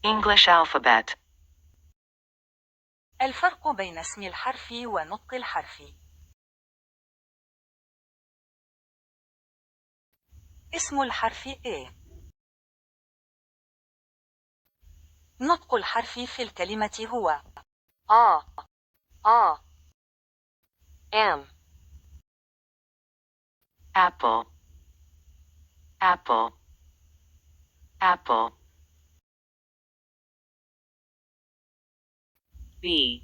English alphabet. الفرق بين اسم الحرف ونطق الحرف. اسم الحرف A. نطق الحرف في الكلمة هو am. Apple. Apple. Apple. B.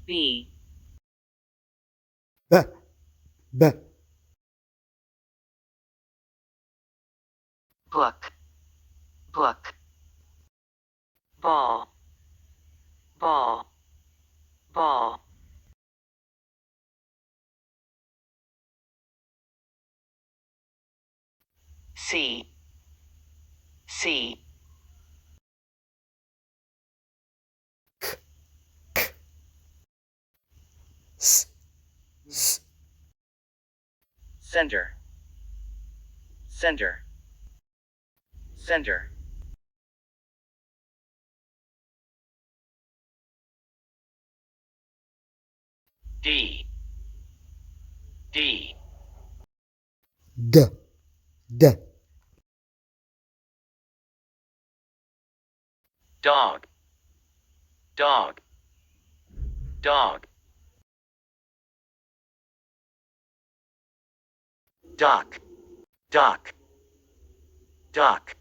B. ب Book. Book. Ball. Ball. Ball. C. C. س س Center. Center. Center. D. D. د د Dog. Dog. Dog. Duck. Duck. Duck.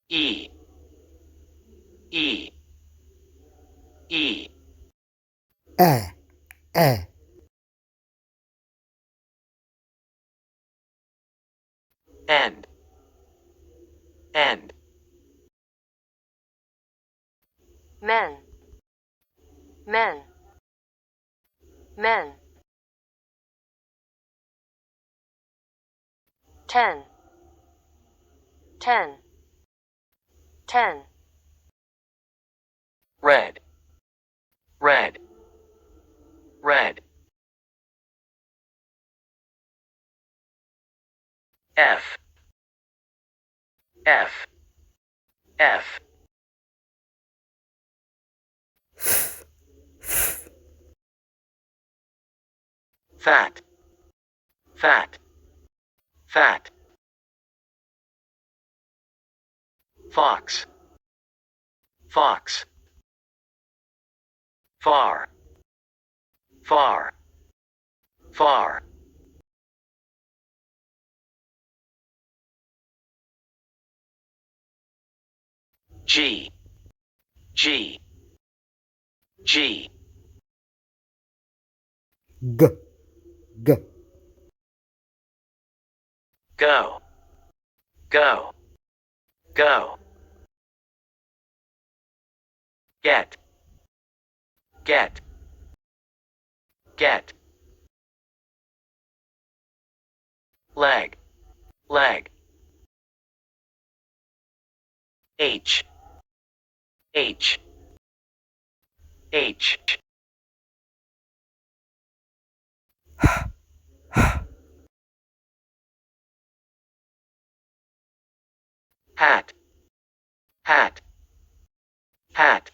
E. E. E. آ آ End. End. man. man. man. 10. 10. 10. Red. Red. Red. F. F. F. Fat. Fat. Fat. Fox. Fox. Far. Far. Far. G. G. G. ج ج Go. Go. Go. Get. Get. Get. Leg. Leg. H. H. H. Hat. Hat. Hat.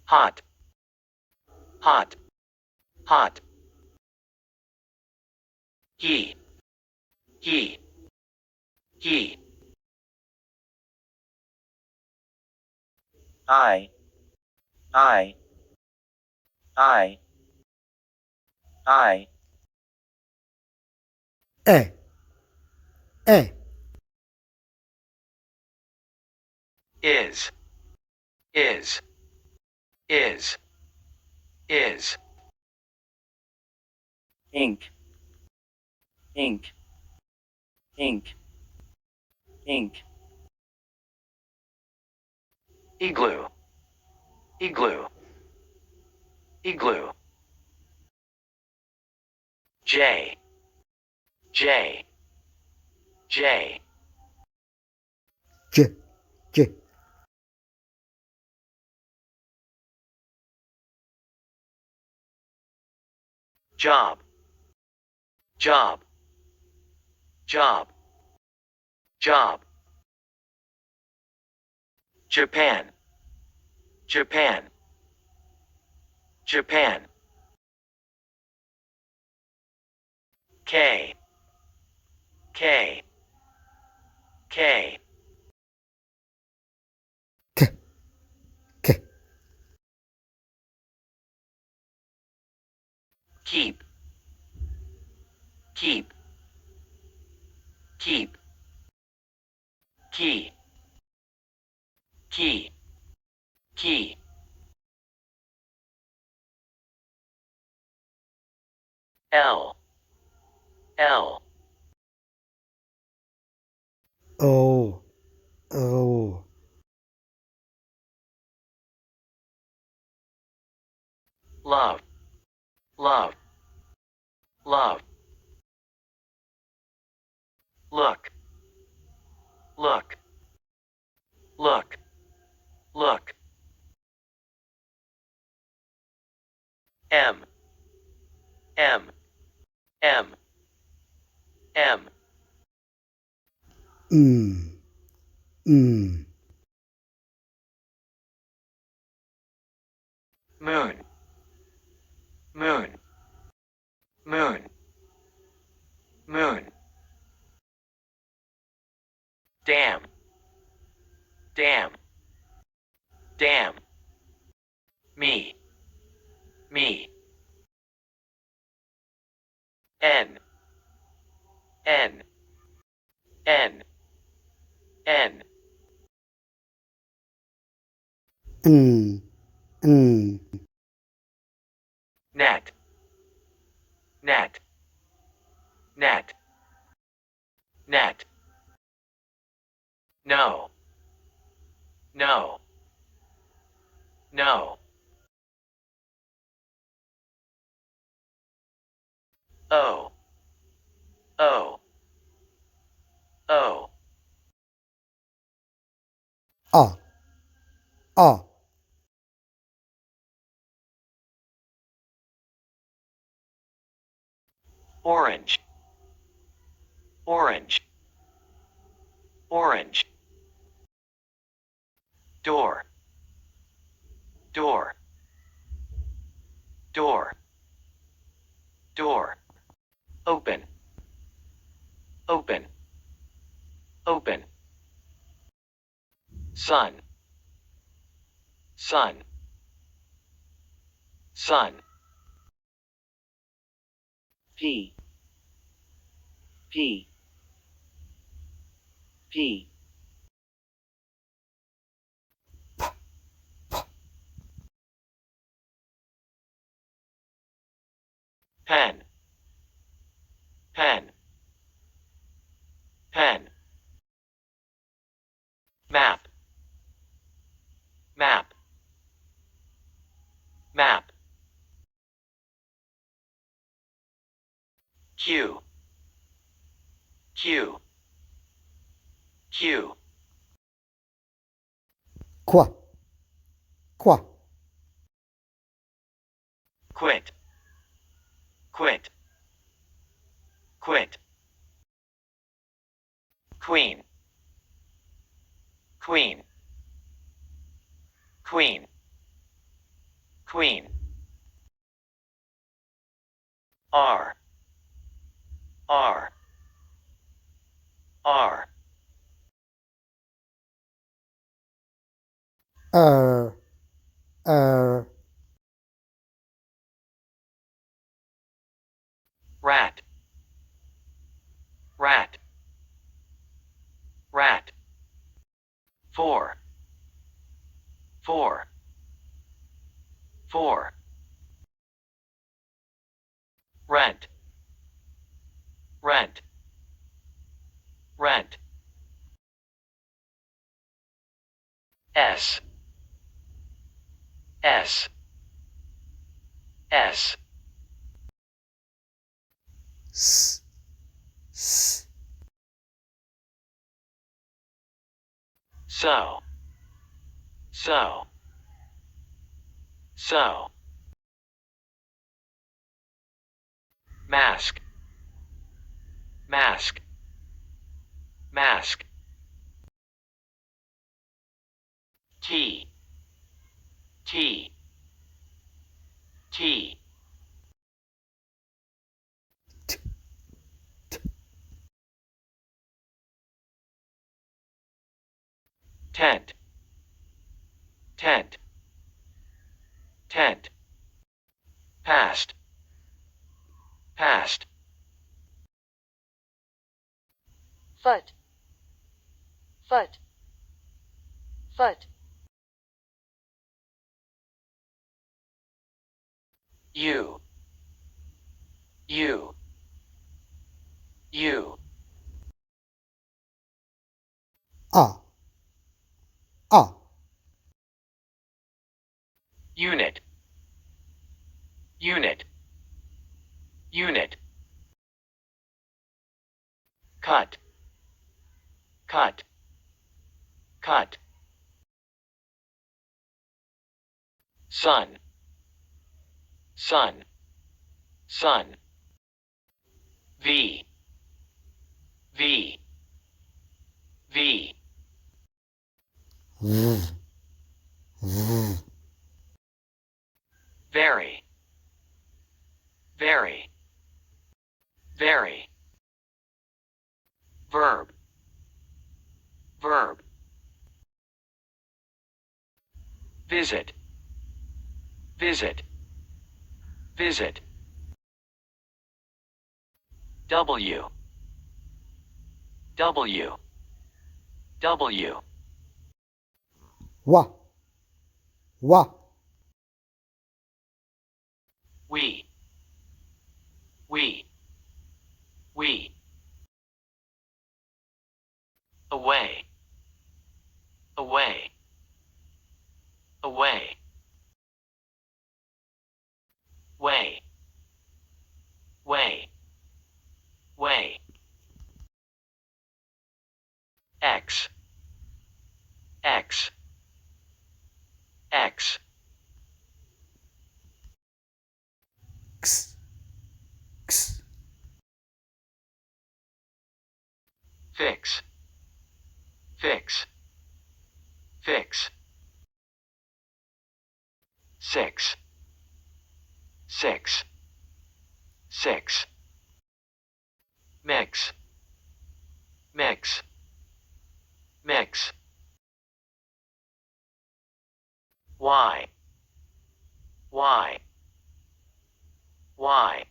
Hot. Hot. Hot. He. He. He. I. I. I. I. آ آ Is. Is. Is. Is. Ink. Ink. Ink. Ink. Igloo. Igloo. Igloo. J. J. J. ج ج Job. job, job, job. Japan, Japan, Japan. K, K, K. ك ك Keep, keep, keep. Key, key, key. L, L. أو أو Love, love, love. Look, look, look, look. M, M, M, M. أم أم Moon, moon, moon, moon. Dam, dam, dam. Me, me. N, N, N, N. أم أم Net, net, net, net. No, no, no. O, O, O. آ آ Orange, orange, orange. Door, door, door, door. Open, open, open. Sun, sun, sun. P, P, P. Pen, pen, pen. Map, map, map. Q, Q, Q. كوا كوا Quit, quit, quit. Queen, queen, queen, queen. R, R, R. آر آر Rat, rat, rat. Four, four, four. Rent, rent, rent. S, S, S. س س So, so, so. Mask, mask, mask. T, T, T. Tent, tent, tent. Past, past. foot, foot, foot. You, you, you. A, A, Unit, unit, unit. Cut, cut, cut. Sun, sun, sun. V, V, V. V, V, Very, very, very. Verb, verb. Visit, visit, visit. W, W, W. wa, wa, We, we, we. Away, away, away. Way, way, way. X, X, X. X, X, Fix, fix, fix. 6, 6, 6. Mix, mix, mix. Y, Y, Y.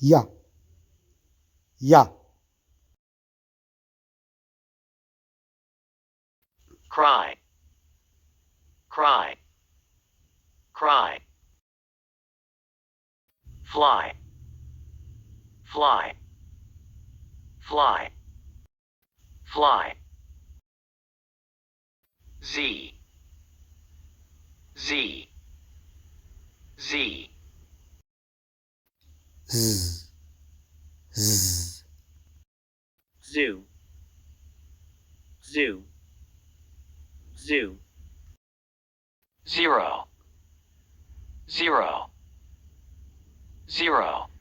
ya, ya, Cry, cry, cry. Fly, fly, fly, fly. Z, Z, Z. z, z, Zoo, zoo, zoo. 0, 0, 0.